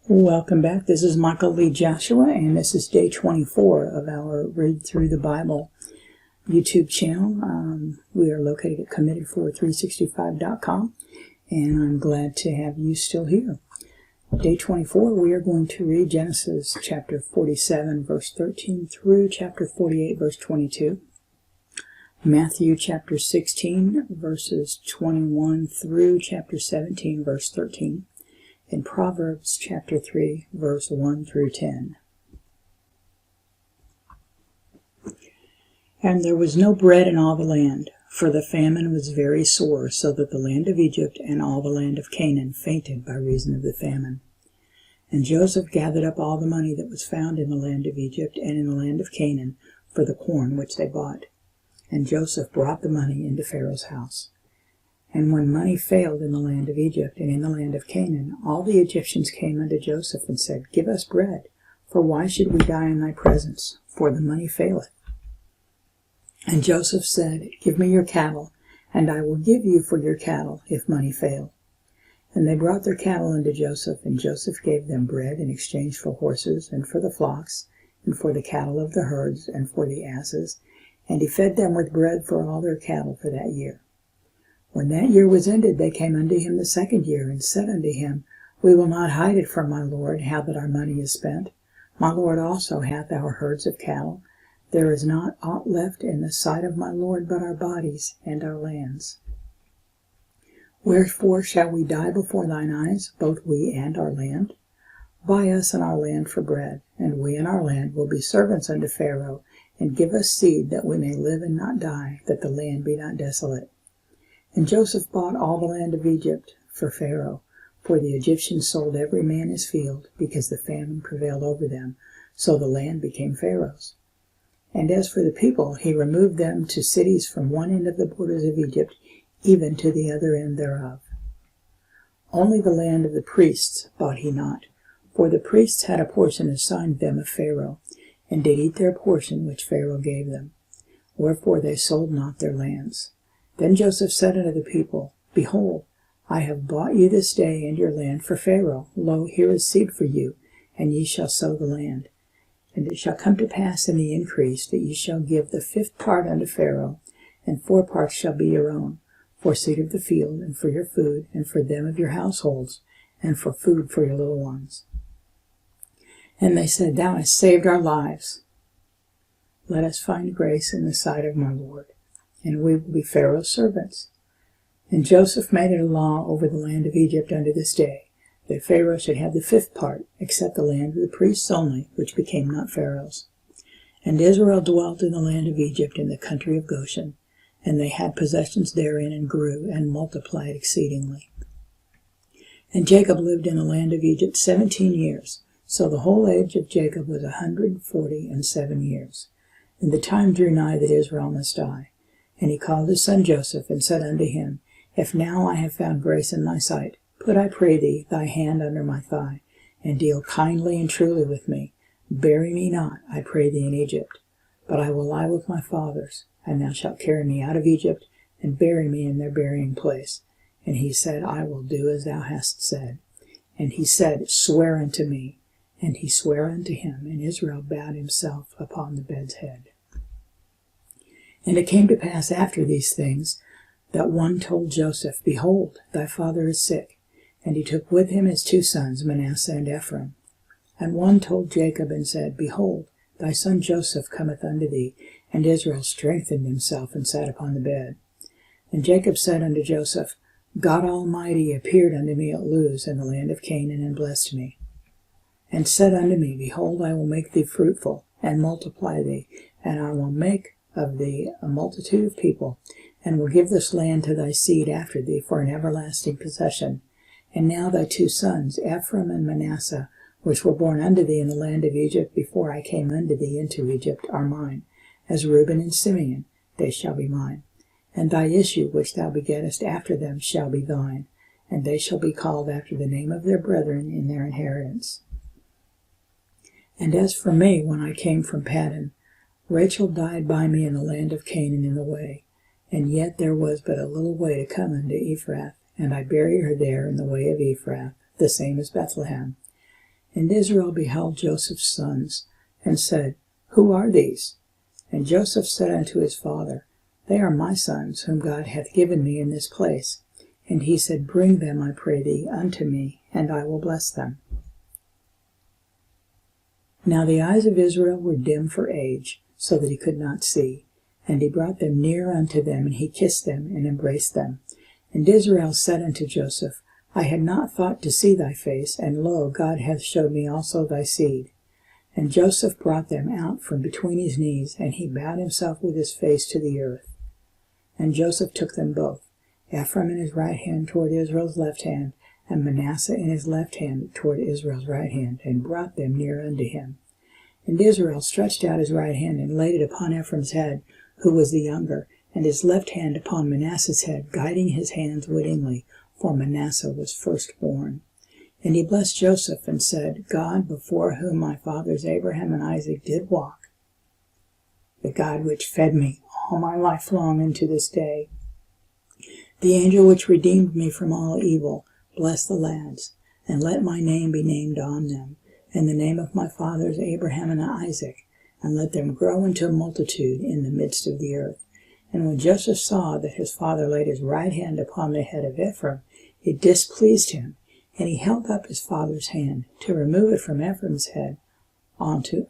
Welcome back. This is Michael Lee Joshua, and this is day 24 of our Read Through the Bible YouTube channel. We are located at committed4365.com, and I'm glad to have you still here. Day 24, we are going to read Genesis chapter 47, verse 13 through chapter 48, verse 22. Matthew chapter 16, verses 21 through chapter 17, verse 13. In Proverbs chapter 3, verse 1 through 10. And there was no bread in all the land, for the famine was very sore, so that the land of Egypt and all the land of Canaan fainted by reason of the famine. And Joseph gathered up all the money that was found in the land of Egypt and in the land of Canaan for the corn which they bought. And Joseph brought the money into Pharaoh's house. And when money failed in the land of Egypt and in the land of Canaan, all the Egyptians came unto Joseph and said, Give us bread, for why should we die in thy presence? For the money faileth. And Joseph said, Give me your cattle, and I will give you for your cattle, if money fail. And they brought their cattle unto Joseph, and Joseph gave them bread in exchange for horses, and for the flocks, and for the cattle of the herds, and for the asses, and he fed them with bread for all their cattle for that year. When that year was ended, they came unto him the second year, and said unto him, We will not hide it from my lord, how that our money is spent. My lord also hath our herds of cattle. There is not aught left in the sight of my lord but our bodies and our lands. Wherefore shall we die before thine eyes, both we and our land? Buy us and our land for bread, and we and our land will be servants unto Pharaoh, and give us seed, that we may live and not die, that the land be not desolate. And Joseph bought all the land of Egypt for Pharaoh, for the Egyptians sold every man his field, because the famine prevailed over them, so the land became Pharaoh's. And as for the people, he removed them to cities from one end of the borders of Egypt, even to the other end thereof. Only the land of the priests bought he not, for the priests had a portion assigned them of Pharaoh, and did eat their portion which Pharaoh gave them. Wherefore they sold not their lands. Then Joseph said unto the people, Behold, I have bought you this day and your land for Pharaoh. Lo, here is seed for you, and ye shall sow the land. And it shall come to pass in the increase, that ye shall give the 5th part unto Pharaoh, and 4 parts shall be your own, for seed of the field, and for your food, and for them of your households, and for food for your little ones. And they said, Thou hast saved our lives. Let us find grace in the sight of my Lord, and we will be Pharaoh's servants. And Joseph made it a law over the land of Egypt unto this day, that Pharaoh should have the 5th part, except the land of the priests only, which became not Pharaoh's. And Israel dwelt in the land of Egypt in the country of Goshen, and they had possessions therein, and grew, and multiplied exceedingly. And Jacob lived in the land of Egypt 17 years, so the whole age of Jacob was 147 years. And the time drew nigh that Israel must die. And he called his son Joseph, and said unto him, If now I have found grace in thy sight, put, I pray thee, thy hand under my thigh, and deal kindly and truly with me. Bury me not, I pray thee, in Egypt, but I will lie with my fathers, and thou shalt carry me out of Egypt, and bury me in their burying place. And he said, I will do as thou hast said. And he said, Swear unto me. And he sware unto him, and Israel bowed himself upon the bed's head. And it came to pass after these things, that one told Joseph, Behold, thy father is sick. And he took with him his 2 sons, Manasseh and Ephraim. And one told Jacob, and said, Behold, thy son Joseph cometh unto thee. And Israel strengthened himself, and sat upon the bed. And Jacob said unto Joseph, God Almighty appeared unto me at Luz in the land of Canaan, and blessed me. And said unto me, Behold, I will make thee fruitful, and multiply thee, and I will make of thee a multitude of people, and will give this land to thy seed after thee for an everlasting possession. And now thy 2 sons, Ephraim and Manasseh, which were born unto thee in the land of Egypt before I came unto thee into Egypt, are mine. As Reuben and Simeon, they shall be mine. And thy issue which thou begettest after them shall be thine, and they shall be called after the name of their brethren in their inheritance. And as for me, when I came from Paddan, Rachel died by me in the land of Canaan in the way, and yet there was but a little way to come unto Ephrath, and I buried her there in the way of Ephrath, the same as Bethlehem. And Israel beheld Joseph's sons, and said, Who are these? And Joseph said unto his father, They are my sons, whom God hath given me in this place. And he said, Bring them, I pray thee, unto me, and I will bless them. Now the eyes of Israel were dim for age, so that he could not see. And he brought them near unto them, and he kissed them, and embraced them. And Israel said unto Joseph, I had not thought to see thy face, and lo, God hath showed me also thy seed. And Joseph brought them out from between his knees, and he bowed himself with his face to the earth. And Joseph took them both, Ephraim in his right hand toward Israel's left hand, and Manasseh in his left hand toward Israel's right hand, and brought them near unto him. And Israel stretched out his right hand, and laid it upon Ephraim's head, who was the younger, and his left hand upon Manasseh's head, guiding his hands wittingly, for Manasseh was firstborn. And he blessed Joseph, and said, God, before whom my fathers Abraham and Isaac did walk, the God which fed me all my life long unto this day, the angel which redeemed me from all evil, bless the lads, and let my name be named on them, and the name of my fathers Abraham and Isaac, and let them grow into a multitude in the midst of the earth. And when Joseph saw that his father laid his right hand upon the head of Ephraim, it displeased him, and he held up his father's hand to remove it from Ephraim's head unto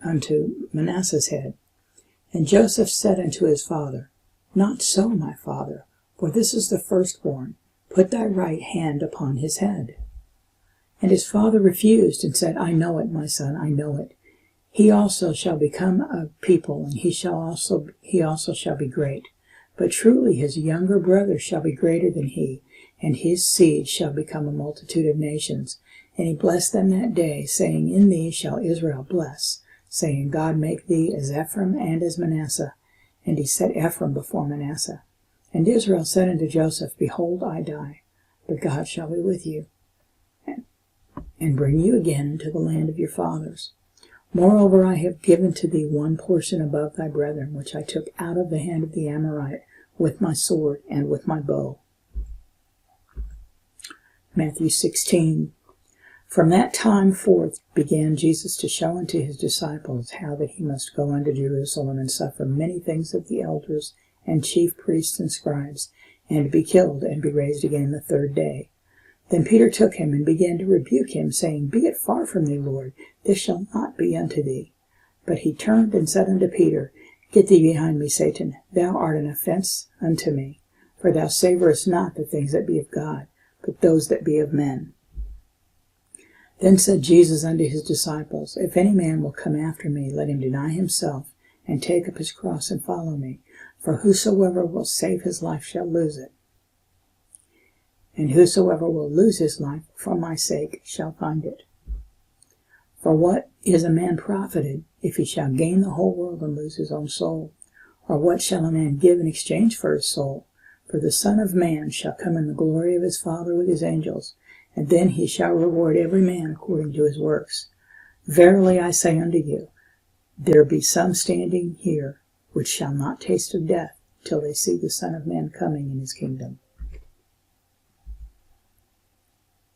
Manasseh's head. And Joseph said unto his father, Not so, my father, for this is the firstborn. Put thy right hand upon his head. And his father refused, and said, I know it, my son, I know it. He also shall become a people, and he also shall be great. But truly his younger brother shall be greater than he, and his seed shall become a multitude of nations. And he blessed them that day, saying, In thee shall Israel bless, saying, God make thee as Ephraim and as Manasseh. And he set Ephraim before Manasseh. And Israel said unto Joseph, Behold, I die, but God shall be with you, and bring you again into the land of your fathers. Moreover, I have given to thee one portion above thy brethren, which I took out of the hand of the Amorite with my sword and with my bow. Matthew 16. From that time forth began Jesus to show unto his disciples how that he must go unto Jerusalem and suffer many things of the elders and chief priests and scribes, and be killed, and be raised again the third day. Then Peter took him and began to rebuke him, saying, Be it far from thee, Lord, this shall not be unto thee. But he turned and said unto Peter, Get thee behind me, Satan, thou art an offense unto me, for thou savorest not the things that be of God, but those that be of men. Then said Jesus unto his disciples, If any man will come after me, let him deny himself, and take up his cross, and follow me. For whosoever will save his life shall lose it, and whosoever will lose his life for my sake shall find it. For what is a man profited, if he shall gain the whole world and lose his own soul? Or what shall a man give in exchange for his soul? For the Son of Man shall come in the glory of his Father with his angels, and then he shall reward every man according to his works. Verily I say unto you, there be some standing here which shall not taste of death till they see the Son of Man coming in his kingdom.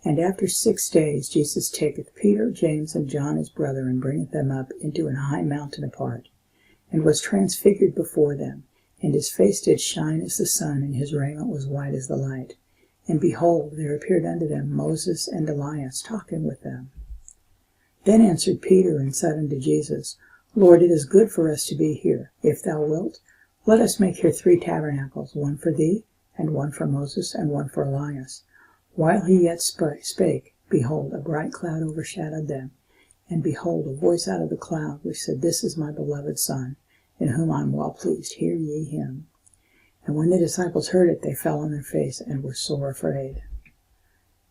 And after 6 days Jesus taketh Peter, James, and John his brother, and bringeth them up into an high mountain apart, and was transfigured before them, and his face did shine as the sun, and his raiment was white as the light. And behold, there appeared unto them Moses and Elias, talking with them. Then answered Peter and said unto Jesus, Lord, it is good for us to be here. If thou wilt, let us make here 3 tabernacles, one for thee, and one for Moses, and one for Elias. While he yet spake, behold, a bright cloud overshadowed them. And behold, a voice out of the cloud, which said, This is my beloved Son, in whom I am well pleased. Hear ye him. And when the disciples heard it, they fell on their face, and were sore afraid.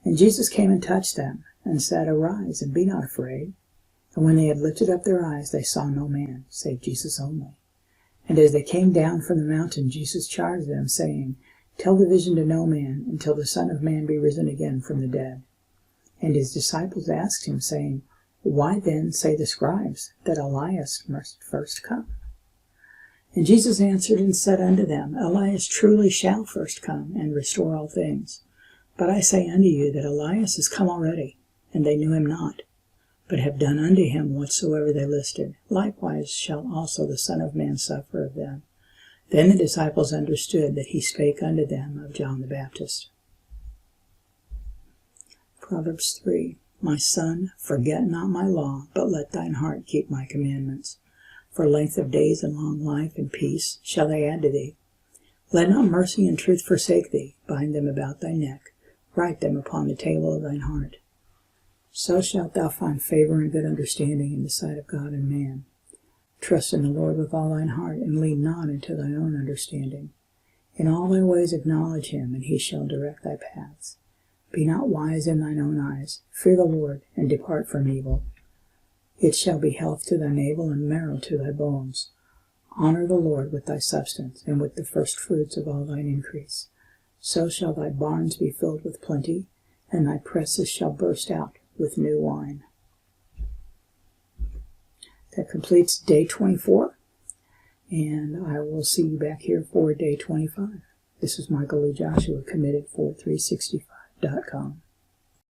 And Jesus came and touched them, and said, Arise, and be not afraid. And when they had lifted up their eyes, they saw no man, save Jesus only. And as they came down from the mountain, Jesus charged them, saying, Tell the vision to no man, until the Son of Man be risen again from the dead. And his disciples asked him, saying, Why then say the scribes that Elias must first come? And Jesus answered and said unto them, Elias truly shall first come, and restore all things. But I say unto you that Elias is come already, and they knew him not. but have done unto him whatsoever they listed, likewise shall also the Son of Man suffer of them. Then the disciples understood that he spake unto them of John the Baptist. Proverbs 3. My son, forget not my law, but let thine heart keep my commandments. For length of days and long life and peace shall they add to thee. Let not mercy and truth forsake thee. Bind them about thy neck. Write them upon the table of thine heart. So shalt thou find favor and good understanding in the sight of God and man. Trust in the Lord with all thine heart, and lean not into thine own understanding. In all thy ways acknowledge him, and he shall direct thy paths. Be not wise in thine own eyes. Fear the Lord, and depart from evil. It shall be health to thy navel, and marrow to thy bones. Honor the Lord with thy substance, and with the first fruits of all thine increase. So shall thy barns be filled with plenty, and thy presses shall burst out with new wine. That completes day 24, and I will see you back here for day 25. This is Michael Lee Joshua, committed for 365.com.